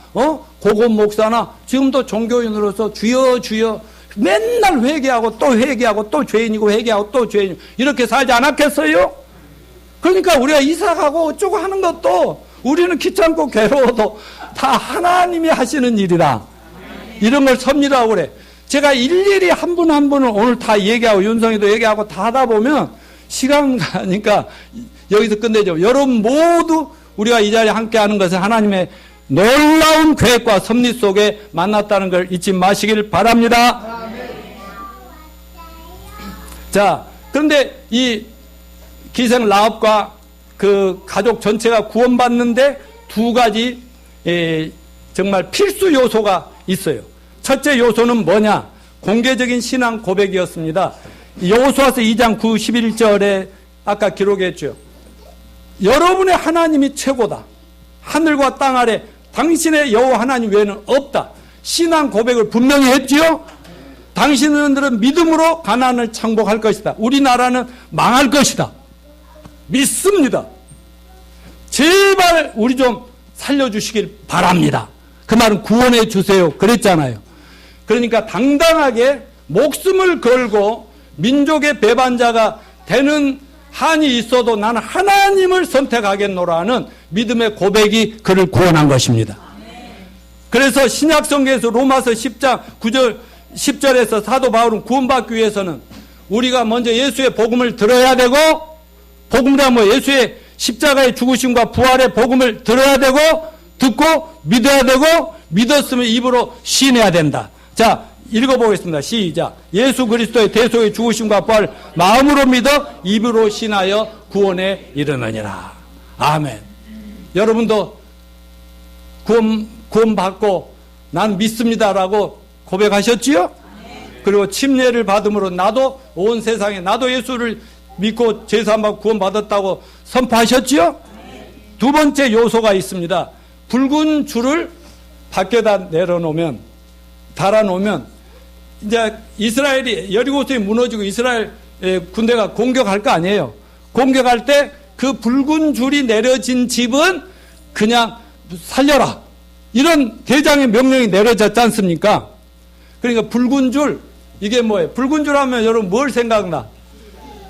고급 목사나 지금도 종교인으로서 주여 맨날 회개하고 또 죄인이고 회개하고 또 죄인 이렇게 살지 않았겠어요? 그러니까 우리가 이사 가고 어쩌고 하는 것도 우리는 귀찮고 괴로워도 다 하나님이 하시는 일이라 이런 걸 섭리라고 그래. 제가 일일이 한 분 한 분을 오늘 다 얘기하고 윤성이도 얘기하고 다 하다 보면 시간 가니까 여기서 끝내죠. 여러분 모두 우리가 이 자리에 함께 하는 것은 하나님의 놀라운 계획과 섭리 속에 만났다는 걸 잊지 마시길 바랍니다. 자, 그런데 이 기생 라합과 그 가족 전체가 구원받는데 두 가지 정말 필수 요소가 있어요. 첫째 요소는 뭐냐? 공개적인 신앙 고백이었습니다. 여호수아서 2장 9, 11절에 아까 기록했죠. 여러분의 하나님이 최고다. 하늘과 땅 아래 당신의 여호와 하나님 외에는 없다. 신앙 고백을 분명히 했지요. 당신들은 믿음으로 가나안을 정복할 것이다. 우리나라는 망할 것이다. 믿습니다. 제발 우리 좀 살려주시길 바랍니다. 그 말은 구원해 주세요 그랬잖아요. 그러니까 당당하게 목숨을 걸고 민족의 배반자가 되는 한이 있어도 나는 하나님을 선택하겠노라는 믿음의 고백이 그를 구원한 것입니다. 그래서 신약성경에서 로마서 10장 9절 10절에서 사도 바울은 구원받기 위해서는 우리가 먼저 예수의 복음을 들어야 되고, 복음이란 뭐 예수의 십자가의 죽으심과 부활의 복음을 들어야 되고, 듣고 믿어야 되고, 믿었으면 입으로 시인해야 된다. 자, 읽어보겠습니다. 시작. 예수 그리스도의 대속의 죽으심과 부활을 마음으로 믿어 입으로 신하여 구원에 이르느니라. 아멘. 여러분도 구원받고 난 믿습니다라고 고백하셨지요? 그리고 침례를 받음으로 나도 온 세상에 나도 예수를 믿고 제사함받고 구원받았다고 선포하셨지요? 두 번째 요소가 있습니다. 붉은 줄을 밖에다 내려놓으면, 달아놓으면 이제 이스라엘이 여리고성이 무너지고 이스라엘 군대가 공격할 거 아니에요. 공격할 때 그 붉은 줄이 내려진 집은 그냥 살려라, 이런 대장의 명령이 내려졌지 않습니까? 그러니까 붉은 줄, 이게 뭐예요? 붉은 줄 하면 여러분 뭘 생각나?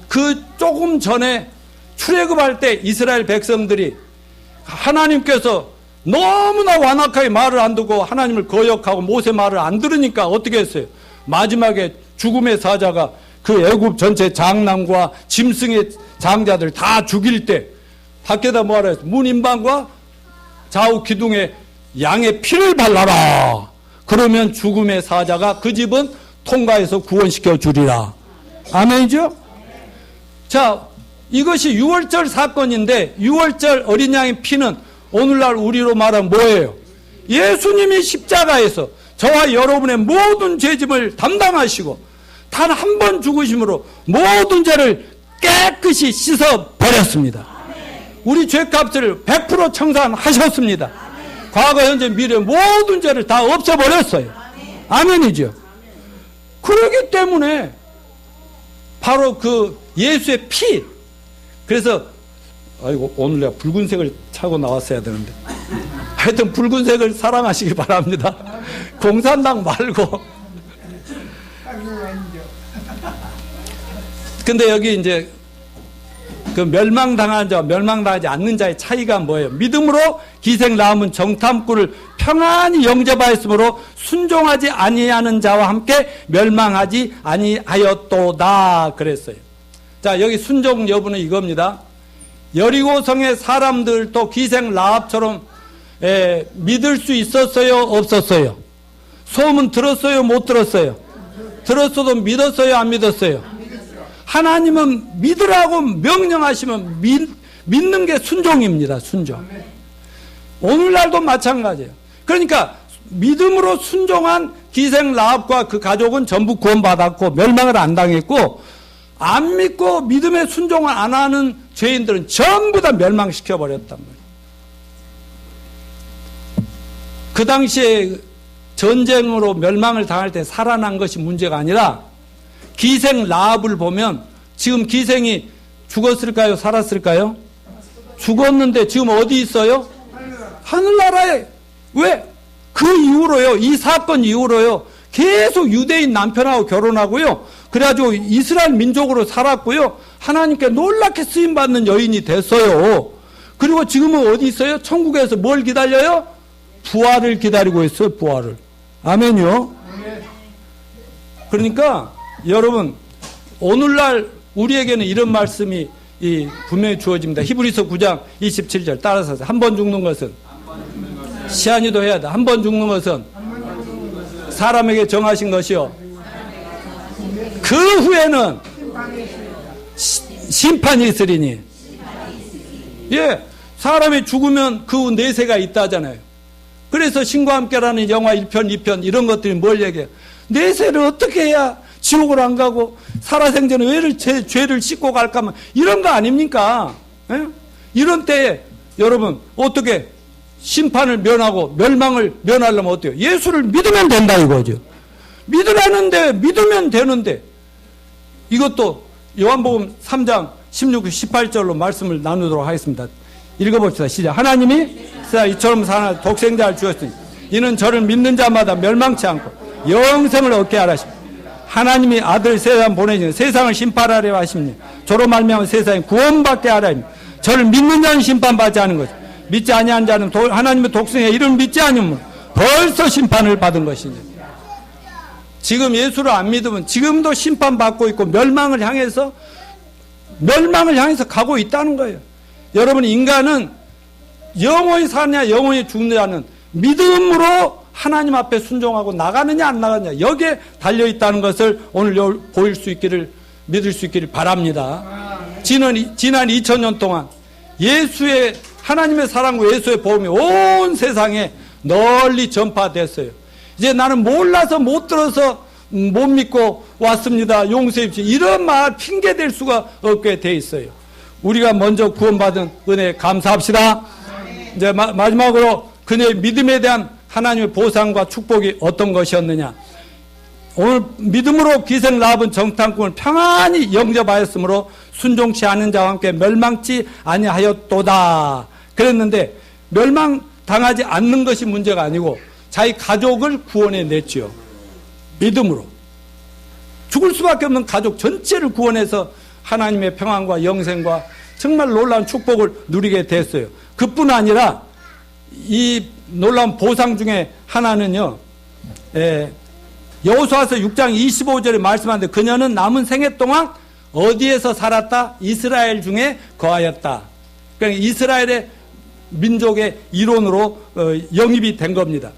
그 조금 전에 출애굽할 때 이스라엘 백성들이 하나님께서 너무나 완악하게 말을 안 듣고 하나님을 거역하고 모세 말을 안 들으니까 어떻게 했어요? 마지막에 죽음의 사자가 그 애굽 전체 장남과 짐승의 장자들 다 죽일 때 밖에다 뭐하라 했어요? 문 인방과 좌우 기둥에 양의 피를 발라라. 그러면 죽음의 사자가 그 집은 통과해서 구원시켜 주리라. 아멘이죠? 자, 이것이 유월절 사건인데, 유월절 어린 양의 피는 오늘날 우리로 말하면 뭐예요? 예수님이 십자가에서 저와 여러분의 모든 죄짐을 담당하시고 단 한 번 죽으심으로 모든 죄를 깨끗이 씻어 버렸습니다. 우리 죄값을 100% 청산하셨습니다. 과거, 현재, 미래 모든 죄를 다 없애버렸어요. 아멘이죠? 그렇기 때문에 바로 그 예수의 피, 그래서 아이고 오늘 내가 붉은색을 차고 나왔어야 되는데 하여튼 붉은색을 사랑하시기 바랍니다. 공산당 말고. 근데 여기 이제 그 멸망당한 자와 멸망당하지 않는 자의 차이가 뭐예요? 믿음으로 기생 남은 정탐꾼을 평안히 영접하였으므로 순종하지 아니하는 자와 함께 멸망하지 아니하였도다 그랬어요. 자, 여기 순종 여부는 이겁니다. 여리고성의 사람들도 기생 라합처럼 믿을 수 있었어요? 없었어요? 소문 들었어요? 못 들었어요? 들었어도 믿었어요? 안 믿었어요? 하나님은 믿으라고 명령하시면 믿는 게 순종입니다. 순종. 오늘날도 마찬가지예요. 그러니까 믿음으로 순종한 기생 라합과 그 가족은 전부 구원받았고 멸망을 안 당했고, 안 믿고 믿음에 순종을 안 하는 죄인들은 전부 다 멸망시켜 버렸단 말이에요. 그 당시에 전쟁으로 멸망을 당할 때 살아난 것이 문제가 아니라, 기생 라합을 보면 지금 기생이 죽었을까요? 살았을까요? 죽었는데 지금 어디 있어요? 하늘나라에. 왜? 그 이후로요, 이 사건 이후로요, 계속 유대인 남편하고 결혼하고요, 그래가지고 이스라엘 민족으로 살았고요, 하나님께 놀랍게 쓰임받는 여인이 됐어요. 그리고 지금은 어디 있어요? 천국에서 뭘 기다려요? 부활을 기다리고 있어요. 부활을. 아멘요. 그러니까 여러분, 오늘날 우리에게는 이런 말씀이 분명히 주어집니다. 히브리서 9장 27절 따라서 한 번 죽는 것은 시한이도 해야 돼. 한 번 죽는 것은 사람에게 정하신 것이요, 그 후에는 심판이 있으리니. 예, 사람이 죽으면 그 후 내세가 있다잖아요. 그래서 신과 함께라는 영화 1편, 2편 이런 것들이 뭘 얘기해요? 내세를 어떻게 해야 지옥을 안 가고 살아생전에 왜 죄를 씻고 갈까? 이런 거 아닙니까? 예? 이런 때에 여러분 어떻게 심판을 면하고 멸망을 면하려면 어때요? 예수를 믿으면 된다 이거죠. 믿으라는데 믿으면 되는데 이것도 요한복음 3장 16, 18절로 말씀을 나누도록 하겠습니다. 읽어봅시다. 시작. 하나님이 이처럼 사는 독생자를 주었으니 이는 저를 믿는 자마다 멸망치 않고 영생을 얻게 하라 하십니다. 하나님이 아들 세상 보내시는 세상을 심판하려 하십니다. 저로 말미암아 세상에 구원받게 하라 합니다. 저를 믿는 자는 심판받지 않은 것이죠. 믿지 아니한 자는 하나님의 독생의 이름을 믿지 않으면 벌써 심판을 받은 것이죠. 지금 예수를 안 믿으면 지금도 심판받고 있고 멸망을 향해서 가고 있다는 거예요. 여러분, 인간은 영원히 사느냐 영원히 죽느냐는 믿음으로 하나님 앞에 순종하고 나가느냐 안 나가느냐 여기에 달려있다는 것을 오늘 믿을 수 있기를 바랍니다. 지난 2000년 동안 하나님의 사랑과 예수의 복음이 온 세상에 널리 전파됐어요. 이제 나는 몰라서 못 들어서 못 믿고 왔습니다. 용서해 주십시오. 이런 말 핑계 댈 수가 없게 돼 있어요. 우리가 먼저 구원받은 은혜에 감사합시다. 이제 마지막으로 그녀의 믿음에 대한 하나님의 보상과 축복이 어떤 것이었느냐. 오늘 믿음으로 기생 라합은 정탐꾼을 평안히 영접하였으므로 순종치 않은 자와 함께 멸망치 아니하였도다. 그랬는데 멸망당하지 않는 것이 문제가 아니고 자기 가족을 구원해 냈죠. 믿음으로. 죽을 수밖에 없는 가족 전체를 구원해서 하나님의 평안과 영생과 정말 놀라운 축복을 누리게 됐어요. 그뿐 아니라 이 놀라운 보상 중에 하나는요, 여호수아서 6장 25절에 말씀하는데 그녀는 남은 생애 동안 어디에서 살았다? 이스라엘 중에 거하였다. 그러니까 이스라엘의 민족의 일원으로 영입이 된 겁니다.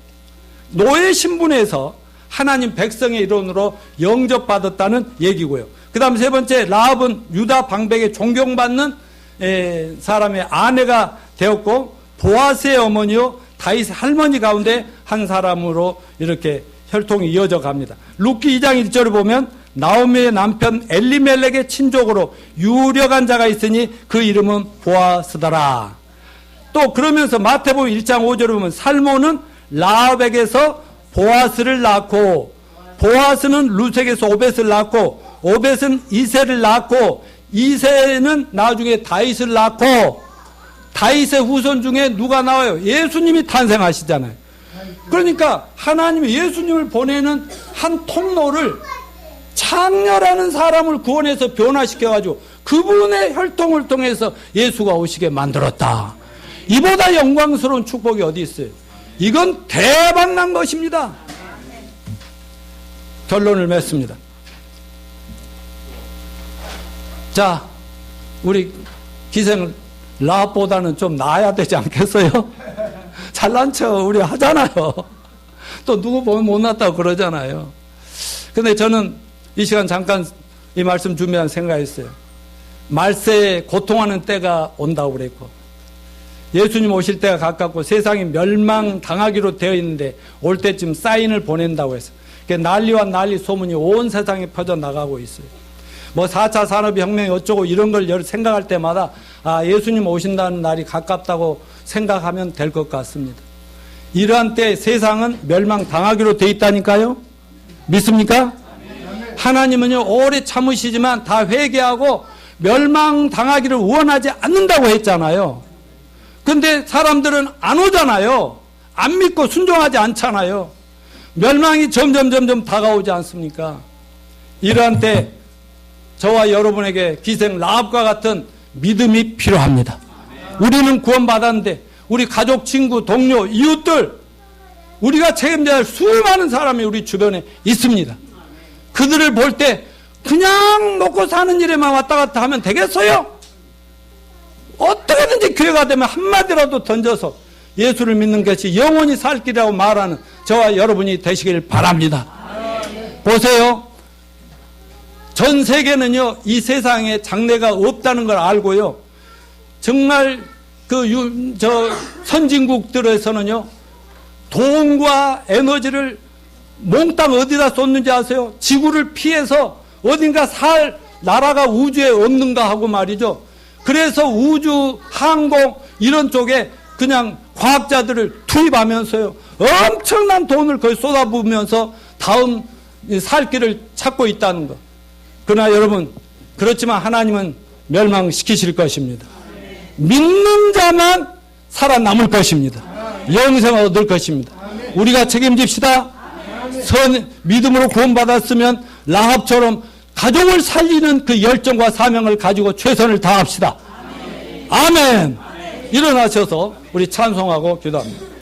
노예 신분에서 하나님 백성의 일원으로 영접받았다는 얘기고요. 그 다음 세 번째, 라합은 유다 방백에 존경받는 사람의 아내가 되었고 보아스의 어머니요 다윗의 할머니 가운데 한 사람으로 이렇게 혈통이 이어져 갑니다. 룻기 2장 1절을 보면 나오미의 남편 엘리멜렉의 친족으로 유력한 자가 있으니 그 이름은 보아스더라. 또 그러면서 마태복음 1장 5절을 보면 살몬은 라합에게서 보아스를 낳고 보아스는 룻에게서 오벳을 낳고 오벳은 이새를 낳고 이새는 나중에 다윗을 낳고 다윗의 후손 중에 누가 나와요? 예수님이 탄생하시잖아요. 그러니까 하나님이 예수님을 보내는 한 통로를 창녀라는 사람을 구원해서 변화시켜가지고 그분의 혈통을 통해서 예수가 오시게 만들었다. 이보다 영광스러운 축복이 어디 있어요? 이건 대박난 것입니다. 결론을 맺습니다. 자, 우리 기생 라합보다는 좀 나아야 되지 않겠어요? 잘난 척 우리 하잖아요. 또 누구 보면 못났다고 그러잖아요. 근데 저는 이 시간 잠깐 이 말씀 준비한 생각했어요. 말세에 고통하는 때가 온다고 그랬고 예수님 오실 때가 가깝고 세상이 멸망당하기로 되어 있는데 올 때쯤 사인을 보낸다고 했어요. 난리와 난리 소문이 온 세상에 퍼져나가고 있어요. 뭐 4차 산업혁명이 어쩌고 이런 걸 생각할 때마다 예수님 오신다는 날이 가깝다고 생각하면 될 것 같습니다. 이러한 때 세상은 멸망당하기로 되어 있다니까요. 믿습니까? 하나님은요 오래 참으시지만 다 회개하고 멸망당하기를 원하지 않는다고 했잖아요. 근데 사람들은 안 오잖아요. 안 믿고 순종하지 않잖아요. 멸망이 점점 다가오지 않습니까? 이러한 때 저와 여러분에게 기생 라합과 같은 믿음이 필요합니다. 우리는 구원받았는데 우리 가족, 친구, 동료, 이웃들 우리가 책임져야 할 수많은 사람이 우리 주변에 있습니다. 그들을 볼 때 그냥 먹고 사는 일에만 왔다 갔다 하면 되겠어요? 어떻게든지 기회가 되면 한마디라도 던져서 예수를 믿는 것이 영원히 살 길이라고 말하는 저와 여러분이 되시길 바랍니다. 보세요. 전 세계는요 이 세상에 장래가 없다는 걸 알고요 정말 선진국들에서는요 돈과 에너지를 몽땅 어디다 쏟는지 아세요? 지구를 피해서 어딘가 살 나라가 우주에 없는가 하고 말이죠. 그래서 우주, 항공 이런 쪽에 그냥 과학자들을 투입하면서요, 엄청난 돈을 거의 쏟아부으면서 다음 살 길을 찾고 있다는 것. 그러나 여러분, 그렇지만 하나님은 멸망시키실 것입니다. 믿는 자만 살아남을 것입니다. 영생을 얻을 것입니다. 우리가 책임집시다. 믿음으로 구원받았으면 라합처럼 가족을 살리는 그 열정과 사명을 가지고 최선을 다합시다. 아멘. 일어나셔서 우리 찬송하고 기도합니다.